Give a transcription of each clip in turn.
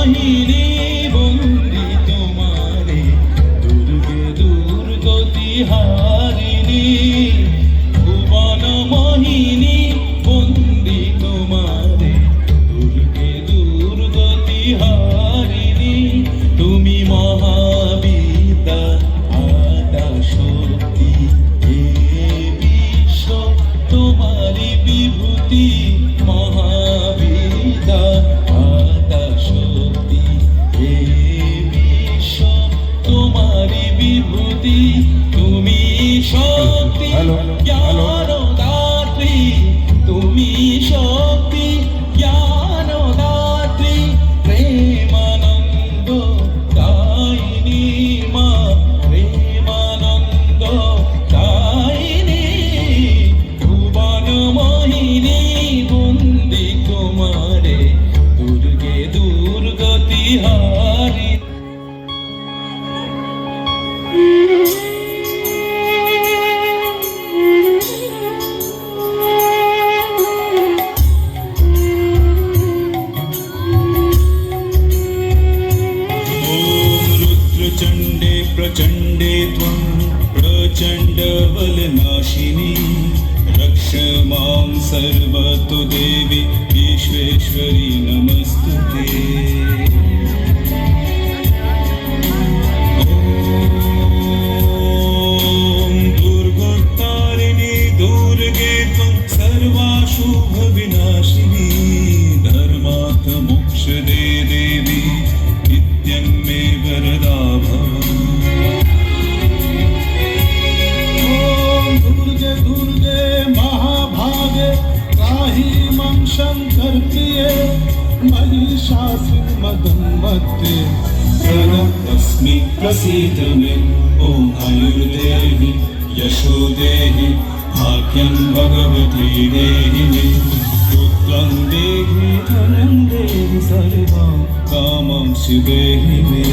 মোহিনী বন্দি তোমারে দুর্গে দুর্গতি হারিণী ভুবন মোহিনী বন্দি তোমারে দুর্গে দুর্গতি হারিণী তুমি মহাবিদ্যা আদা শক্তি হে বিশ্ব তোমারি বিভূতি মহাবিদ্যা আদা শক্তি হে বিশ্ব তোমারি বিভূতি তুমি শক্তি জ্ঞান দাত্রী তুমি শক্তি জ্ঞান দাত্রী প্রেমানন্দ দায়িনী মা প্রেমানন্দ দায়িনী ভুবন মোহিনী বন্দি তোমারে দুর্গে দুর্গতি হারি रुद्रचण्डे प्रचण्डे त्वं प्रचण्ड बलनाशिनी रक्ष मां सर्वतो देवी विश्वेश्वरी नमस्तुते ॐ दुर्गोत्तारिणी दुर्गे त्वं सर्वाशुभविनाशिनी धर्मार्थ मोक्षदे देवी नित्यं मे वरदा भव दुर्गे दुर्गे महाभागे त्राहि मम शंकर प्रिये महिषासुरमर्दनमर्दे प्रणतस्मि प्रसीद मे ॐ आयुर्देहि यशो देहि भाग्यं भगवती देहि मे पुत्रं देहि धनं देहि सर्वं कामंसि देहि मे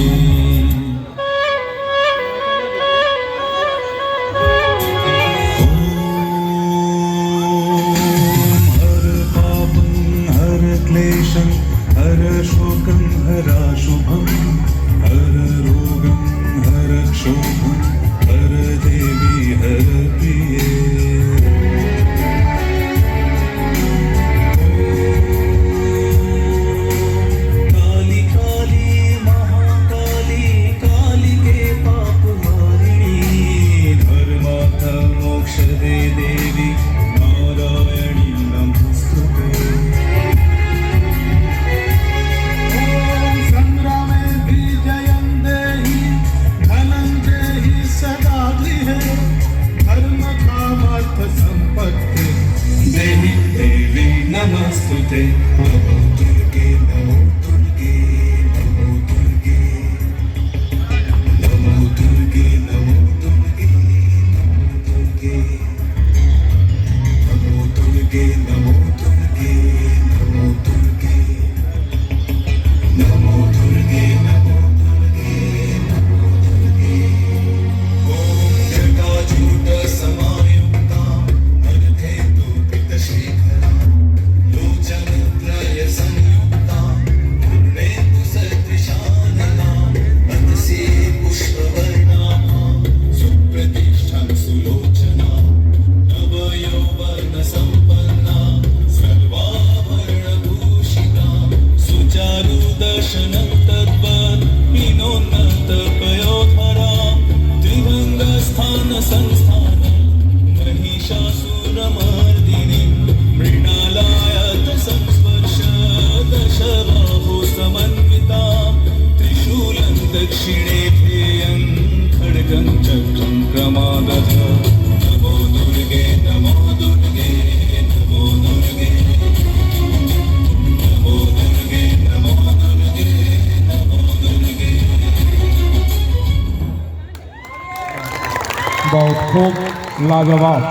हर पापं हर क्लेशं हर शोकं हराशुभं हर रोगं हर क्षोभं हर देवी हर प्रिये काली काली महाकाली कालिके पापहारिणी धर्मार्थ मोक्ष दे देवी नारायणी नमस्तुते संग्रामे विजयं देहि धनं देहि सदा गृहे धर्म कामार्थ संपत्ति देहि देवी नमस्तुते नमो दुर्गे नमो दुर्गे नमो दुर्गे नमो दुर्गे नमो दुर्गे नमो दुर्गे नमो दुर्गे नमो दुर्गे नमो दुर्गे नमो दुर्गे नमो दुर्गे ॐ जटाजूट समायुक्ता अर्धेन्दु पितशेखरा लोचनत्रय संयुक्ता पूर्णेन्दु सदृशानना अतसे पुष्पवर्णा सुप्रतिष्ठां सुलोचना नवयौवनसम्पन्ना सर्वाभरणभूषिता सुचारुदर्शनं तद्वत् विनोन्नतपयोधरा त्रिभङ्गस्थानसंस्थानं महिषासुरमर्दिनीं मृणालायत संस्पर्श दशबाहु समन्वितां त्रिशूलं दक्षिणे ध्येयं खड्गं चक्रं क्रमागत नमो दुर्गे नमो दुर्गे नमो दुर्गे नमो दुर्गे नमो दुर्गे नमो दुर्गे बहुत खूब लाजवाब।